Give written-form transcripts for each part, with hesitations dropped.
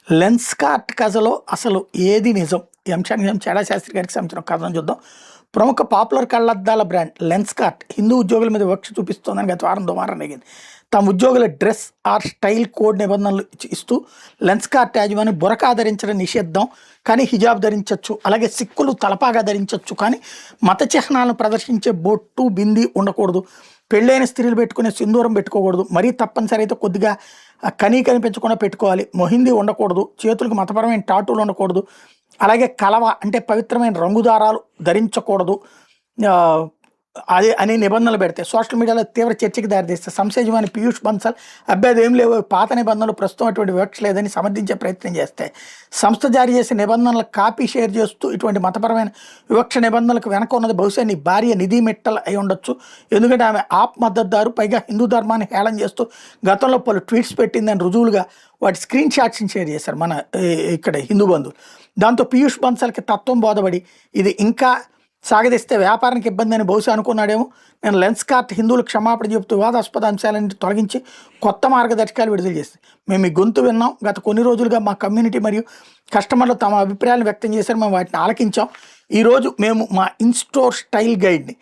Lens cart కథలో అసలు ఏది నిజం? ఈ అంశానికి మేము చాడా శాస్త్రి గారికి సంబంధించిన కథను చూద్దాం. ప్రముఖ పాపులర్ కళ్లద్దాల బ్రాండ్ లెన్స్ కార్ట్ హిందూ ఉద్యోగుల మీద వివక్ష చూపిస్తోందని గత వారం దుమారం రేగింది. తమ ఉద్యోగుల డ్రెస్ ఆర్ స్టైల్ కోడ్ నిబంధనలు ఇస్తూ లెన్స్ కార్ట్ యాజమాని బురకా ధరించడం నిషేధం, కానీ హిజాబ్ ధరించవచ్చు. అలాగే సిక్కులు తలపాగా ధరించవచ్చు, కానీ మత చిహ్నాలను ప్రదర్శించే బొట్టు బింది ఉండకూడదు. పెళ్ళైన స్త్రీలు పెట్టుకునే సింధూరం పెట్టుకోకూడదు. మరీ తప్పనిసరి అయితే కొద్దిగా కనిపించకుండా పెట్టుకోవాలి. మొహిందీ ఉండకూడదు. చేతులకు మతపరమైన టాటూలు ఉండకూడదు. అలాగే కలవ అంటే పవిత్రమైన రంగుదారాలు ధరించకూడదు అదే అనే నిబంధనలు పెడితే సోషల్ మీడియాలో తీవ్ర చర్చకి దారితీస్తే సంస్థ యజమాని పీయూష్ బన్సల్ అబ్బాయి ఏం లేవు, పాత నిబంధనలు ప్రస్తుతం అటువంటి వివక్ష లేదని సమర్థించే ప్రయత్నం చేస్తే సంస్థ జారీ చేసే నిబంధనల కాపీ షేర్ చేస్తూ ఇటువంటి మతపరమైన వివక్ష నిబంధనలకు వెనక ఉన్నది బహుశా నీ భార్య నిధి మిట్టల్ అయి ఉండొచ్చు. ఎందుకంటే ఆమె ఆప్ మద్దతుదారు, పైగా హిందూ ధర్మాన్ని హేళన చేస్తూ గతంలో పలు ట్వీట్స్ పెట్టిందని రుజువులుగా వాటి స్క్రీన్ షాట్స్ని షేర్ చేశారు మన ఇక్కడ హిందూ బంధువులు. దాంతో పీయూష్ బన్సల్కి తత్వం బోధపడి ఇది ఇంకా సాగదీస్తే వ్యాపారానికి ఇబ్బంది అని బహుశా అనుకున్నాడేమో. నేను లెన్స్ కార్ట్ హిందువులకు క్షమాపణ చెబుతూ వివాదాస్పద అంశాలన్నీ తొలగించి కొత్త మార్గదర్శకాలు విడుదల చేస్తాయి. మేము ఈ గొంతు విన్నాం. గత కొన్ని రోజులుగా మా కమ్యూనిటీ మరియు కస్టమర్లు తమ అభిప్రాయాలను వ్యక్తం చేశారు. మేము వాటిని ఆలకించాం. ఈరోజు మేము మా ఇన్స్టోర్ స్టైల్ గైడ్ని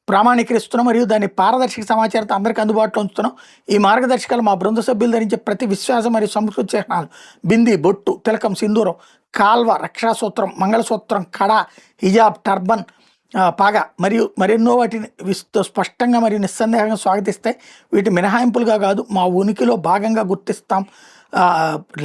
ప్రామాణీకరిస్తున్నాం మరియు దాన్ని పారదర్శక సమాచారంతో అందరికీ అందుబాటులో ఉంచుతున్నాం. ఈ మార్గదర్శకాలు మా బృంద సభ్యులు ధరించే ప్రతి విశ్వాసం మరియు సంస్కృతి చిహ్నాలు, బింది, బొట్టు, తిలకం, సింధూరం, కాల్వ, రక్షాసూత్రం, మంగళసూత్రం, కడ, హిజాబ్, టర్బన్, పాగా మరియు మరెన్నో వాటిని స్పష్టంగా మరియు నిస్సందేహంగా స్వాగతిస్తాయి. వీటి మినహాయింపులుగా కాదు, మా ఉనికిలో భాగంగా గుర్తిస్తాం.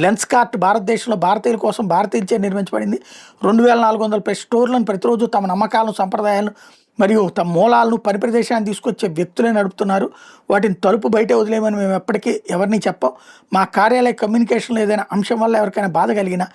లెన్స్ కార్ట్ భారతదేశంలో భారతీయుల కోసం భారతీయులచే నిర్మించబడింది. 2400 స్టోర్లను ప్రతిరోజు తమ నమ్మకాలను, సంప్రదాయాలను మరియు తమ మూలాలను పని ప్రదేశాన్ని తీసుకొచ్చే వ్యక్తులే నడుపుతున్నారు. వాటిని తలుపు బయటే వదిలేయమని మేము ఎప్పటికీ ఎవరిని చెప్పాం. మా కార్యాలయ కమ్యూనికేషన్లో ఏదైనా అంశం వల్ల ఎవరికైనా బాధ కలిగినా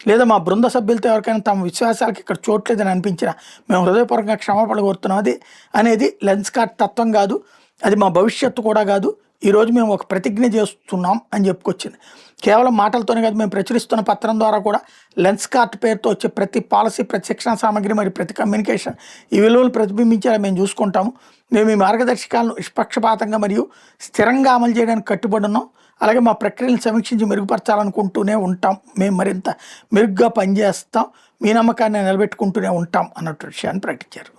లేదా మా బృంద సభ్యులతో ఎవరికైనా తమ విశ్వాసాలకు ఇక్కడ చోట్లేదని అనిపించినా మేము హృదయపూర్వకంగా క్షమాపణ కోరుతున్నాం. అది అనేది లెన్స్ కార్ట్ తత్వం కాదు, అది మా భవిష్యత్తు కూడా కాదు. ఈరోజు మేము ఒక ప్రతిజ్ఞ చేస్తున్నాం అని చెప్పుకొచ్చింది. కేవలం మాటలతోనే కాదు, మేము ప్రచురిస్తున్న పత్రం ద్వారా కూడా లెన్స్ కార్ట్ పేరుతో వచ్చే ప్రతి పాలసీ, ప్రతి శిక్షణ సామగ్రి మరియు ప్రతి కమ్యూనికేషన్ ఈ విలువలు ప్రతిబింబించేలా మేము చూసుకుంటాము. మేము ఈ మార్గదర్శకాలను నిష్పక్షపాతంగా మరియు స్థిరంగా అమలు చేయడానికి కట్టుబడి ఉన్నాం. అలాగే మా ప్రక్రియలను సమీక్షించి మెరుగుపరచాలనుకుంటూనే ఉంటాం. మేము మరింత మెరుగ్గా పనిచేస్తాం. మీ నమ్మకాన్ని నిలబెట్టుకుంటూనే ఉంటాం అన్నట్టు విషయాన్ని ప్రకటించారు.